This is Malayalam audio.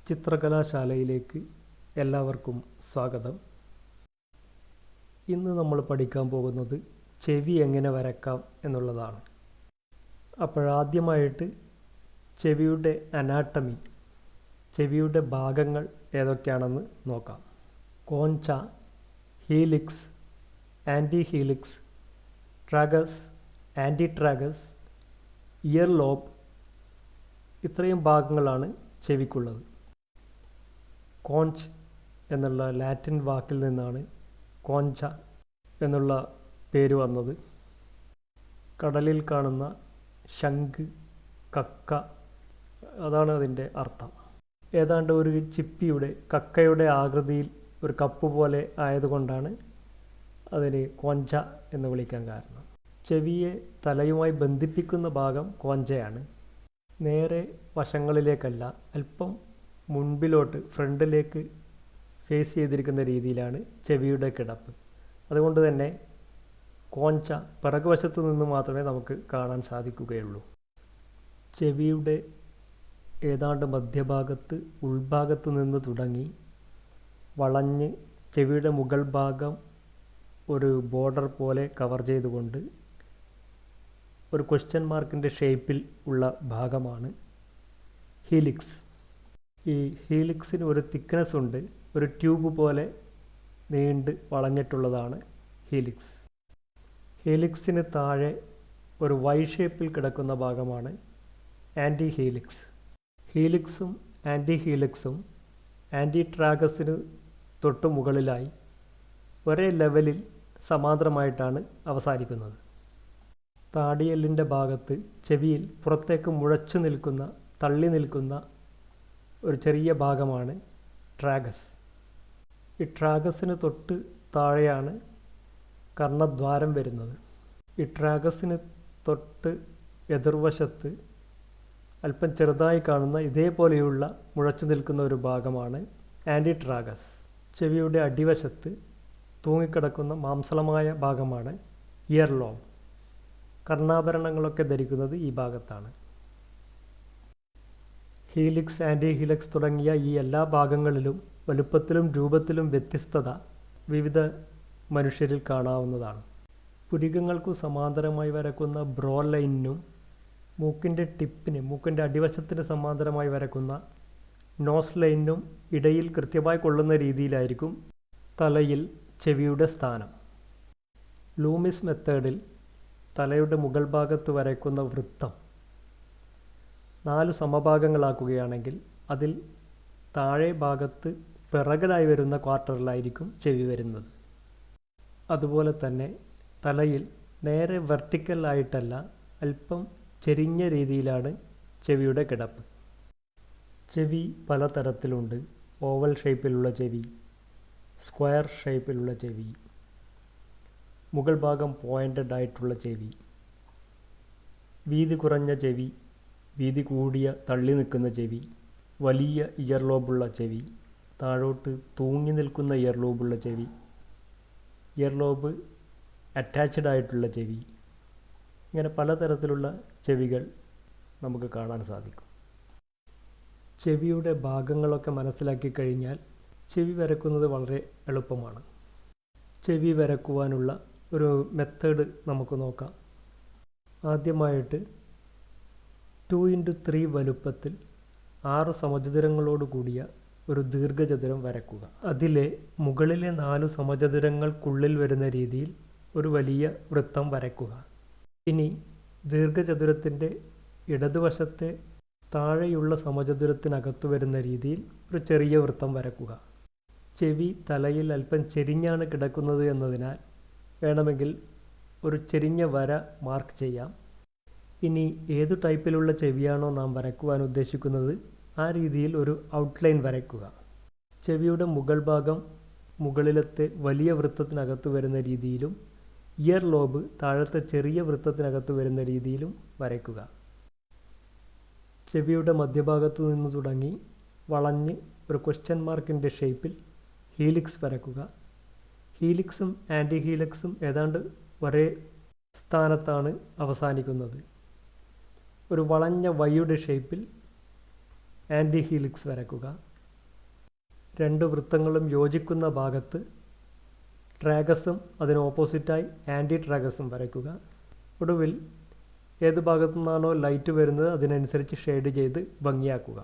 ചിത്രകലാശാലയിലേക്ക് എല്ലാവർക്കും സ്വാഗതം. ഇന്ന് നമ്മൾ പഠിക്കാൻ പോകുന്നത് ചെവി എങ്ങനെ വരക്കാം എന്നുള്ളതാണ്. അപ്പോഴാദ്യമായിട്ട് ചെവിയുടെ അനാട്ടമി, ചെവിയുടെ ഭാഗങ്ങൾ ഏതൊക്കെയാണെന്ന് നോക്കാം. Concha, helix, antihelix, tragus, antitragus, earlobe, ഇത്രയും ഭാഗങ്ങളാണ് ചെവിക്കുള്ളത്. കോഞ്ച് എന്നുള്ള ലാറ്റിൻ വാക്കിൽ നിന്നാണ് കോഞ്ച എന്നുള്ള പേര് വന്നത്. കടലിൽ കാണുന്ന ശംഖ്, കക്ക, അതാണ് അതിൻ്റെ അർത്ഥം. ഏതാണ്ട് ഒരു ചിപ്പിയുടെ, കക്കയുടെ ആകൃതിയിൽ ഒരു കപ്പ് പോലെ ആയതുകൊണ്ടാണ് അതിന് കോഞ്ച എന്ന് വിളിക്കാൻ കാരണം. ചെവിയെ തലയുമായി ബന്ധിപ്പിക്കുന്ന ഭാഗം കോഞ്ചയാണ്. നേരെ വശങ്ങളിലേക്കല്ല, അല്പം മുൻപിലോട്ട്, ഫ്രണ്ടിലേക്ക് ഫേസ് ചെയ്തിരിക്കുന്ന രീതിയിലാണ് ചെവിയുടെ കിടപ്പ്. അതുകൊണ്ട് തന്നെ കോഞ്ച പിറകുവശത്ത് നിന്ന് മാത്രമേ നമുക്ക് കാണാൻ സാധിക്കുകയുള്ളൂ. ചെവിയുടെ ഏതാണ്ട് മധ്യഭാഗത്ത്, ഉൾഭാഗത്ത് നിന്ന് തുടങ്ങി വളഞ്ഞ് ചെവിയുടെ മുകൾ ഭാഗം ഒരു ബോർഡർ പോലെ കവർ ചെയ്തുകൊണ്ട് ഒരു ക്വസ്റ്റ്യൻ മാർക്കിൻ്റെ ഷേപ്പിൽ ഉള്ള ഭാഗമാണ് ഹീലിക്സ്. ഈ ഹീലിക്സിന് ഒരു തിക്നെസ് ഉണ്ട്, ഒരു ട്യൂബ് പോലെ നീണ്ട് വളഞ്ഞിട്ടുള്ളതാണ് ഹീലിക്സ്. ഹീലിക്സിന് താഴെ ഒരു വൈ ഷേപ്പിൽ കിടക്കുന്ന ഭാഗമാണ് ആൻറ്റി ഹീലിക്സ്. ഹീലിക്സും ആൻറ്റി ഹീലിക്സും ആൻറ്റി ട്രാഗസിന് തൊട്ട് മുകളിലായി ഒരേ ലെവലിൽ സമാന്തരമായിട്ടാണ് അവസാനിക്കുന്നത്. താടിയെല്ലിൻ്റെ ഭാഗത്ത് ചെവിയിൽ പുറത്തേക്ക് മുഴച്ചു നിൽക്കുന്ന, തള്ളി നിൽക്കുന്ന ഒരു ചെറിയ ഭാഗമാണ് ട്രാഗസ്. ഈ ട്രാഗസിന് തൊട്ട് താഴെയാണ് കർണദ്വാരം വരുന്നത്. ഈ ട്രാഗസിന് തൊട്ട് എതിർവശത്ത് അല്പം ചെറുതായി കാണുന്ന ഇതേപോലെയുള്ള മുഴച്ചു നിൽക്കുന്ന ഒരു ഭാഗമാണ് ആൻറ്റി ട്രാഗസ്. ചെവിയുടെ അടിവശത്ത് തൂങ്ങിക്കിടക്കുന്ന മാംസളമായ ഭാഗമാണ് ഇയർ ലോബ്. കർണാഭരണങ്ങളൊക്കെ ധരിക്കുന്നത് ഈ ഭാഗത്താണ്. ഹീലിക്സ്, ആൻറ്റി ഹീലിക്സ് തുടങ്ങിയ ഈ എല്ലാ ഭാഗങ്ങളിലും വലുപ്പത്തിലും രൂപത്തിലും വ്യത്യസ്തത വിവിധ മനുഷ്യരിൽ കാണാവുന്നതാണ്. പുരികങ്ങൾക്കു സമാന്തരമായി വരക്കുന്ന ബ്രോ ലൈനിനും മൂക്കിൻ്റെ ടിപ്പിന്, മൂക്കിൻ്റെ അടിവശത്തിന് സമാന്തരമായി വരക്കുന്ന നോസ് ലൈനിനും ഇടയിൽ കൃത്യമായി കൊള്ളുന്ന രീതിയിലായിരിക്കും തലയിൽ ചെവിയുടെ സ്ഥാനം. ലൂമിസ് മെത്തേഡിൽ തലയുടെ മുകൾ ഭാഗത്ത് വരയ്ക്കുന്ന വൃത്തം 4 സമഭാഗങ്ങളാക്കുകയാണെങ്കിൽ അതിൽ താഴെ ഭാഗത്ത് പിറകിലായി വരുന്ന ക്വാർട്ടറിലായിരിക്കും ചെവി വരുന്നത്. അതുപോലെ തന്നെ തലയിൽ നേരെ വെർട്ടിക്കൽ ആയിട്ടല്ല, അല്പം ചെരിഞ്ഞ രീതിയിലാണ് ചെവിയുടെ കിടപ്പ്. ചെവി പലതരത്തിലുണ്ട്. ഓവൽ ഷേപ്പിലുള്ള ചെവി, സ്ക്വയർ ഷേപ്പിലുള്ള ചെവി, മുകൾ ഭാഗം പോയിൻ്റഡ് ആയിട്ടുള്ള ചെവി, വീതി കുറഞ്ഞ ചെവി, വീതി കൂടിയ തള്ളി നിൽക്കുന്ന ചെവി, വലിയ ഇയർ ലോബുള്ള ചെവി, താഴോട്ട് തൂങ്ങി നിൽക്കുന്ന ഇയർ ലോബുള്ള ചെവി, ഇയർ ലോബ് അറ്റാച്ച്ഡ് ആയിട്ടുള്ള ചെവി, ഇങ്ങനെ പലതരത്തിലുള്ള ചെവികൾ നമുക്ക് കാണാൻ സാധിക്കും. ചെവിയുടെ ഭാഗങ്ങളൊക്കെ മനസ്സിലാക്കി കഴിഞ്ഞാൽ ചെവി വരക്കുന്നത് വളരെ എളുപ്പമാണ്. ചെവി വരക്കുവാനുള്ള ഒരു മെത്തേഡ് നമുക്ക് നോക്കാം. ആദ്യമായിട്ട് 2x3 വലുപ്പത്തിൽ 6 സമചതുരങ്ങളോട് കൂടിയ ഒരു ദീർഘചതുരം വരക്കുക. അതിലെ മുകളിലെ 4 സമചതുരങ്ങൾക്കുള്ളിൽ വരുന്ന രീതിയിൽ ഒരു വലിയ വൃത്തം വരയ്ക്കുക. ഇനി ദീർഘചതുരത്തിൻ്റെ ഇടതുവശത്തെ താഴെയുള്ള സമചതുരത്തിനകത്തു വരുന്ന രീതിയിൽ ഒരു ചെറിയ വൃത്തം വരക്കുക. ചെവി തലയിൽ അല്പം ചെരിഞ്ഞാണ് കിടക്കുന്നത് എന്നതിനാൽ വേണമെങ്കിൽ ഒരു ചെരിഞ്ഞ വര മാർക്ക് ചെയ്യാം. ഇനി ഏതു ടൈപ്പിലുള്ള ചെവിയാണോ നാം വരക്കുവാൻ ഉദ്ദേശിക്കുന്നത് ആ രീതിയിൽ ഒരു ഔട്ട്ലൈൻ വരയ്ക്കുക. ചെവിയുടെ മുകൾ ഭാഗം മുകളിലത്തെ വലിയ വൃത്തത്തിനകത്ത് വരുന്ന രീതിയിലും ഇയർ ലോബ് താഴത്തെ ചെറിയ വൃത്തത്തിനകത്ത് വരുന്ന രീതിയിലും വരയ്ക്കുക. ചെവിയുടെ മധ്യഭാഗത്തു നിന്ന് തുടങ്ങി വളഞ്ഞ് ഒരു ക്വസ്റ്റ്യൻ മാർക്കിൻ്റെ ഷേപ്പിൽ ഹീലിക്സ് വരക്കുക. ഹീലിക്സും ആൻറ്റി ഹീലിക്സും ഏതാണ്ട് ഒരേ സ്ഥാനത്താണ് അവസാനിക്കുന്നത്. ഒരു വളഞ്ഞ വൈയുടെ ഷേപ്പിൽ ആൻറ്റി ഹീലിക്സ് വരയ്ക്കുക. രണ്ട് വൃത്തങ്ങളും യോജിക്കുന്ന ഭാഗത്ത് ട്രാഗസും അതിന് ഓപ്പോസിറ്റായി ആൻറ്റി ട്രാഗസും വരയ്ക്കുക. ഒടുവിൽ ഏത് ഭാഗത്തു നിന്നാണോ ലൈറ്റ് വരുന്നത് അതിനനുസരിച്ച് ഷെയ്ഡ് ചെയ്ത് ഭംഗിയാക്കുക.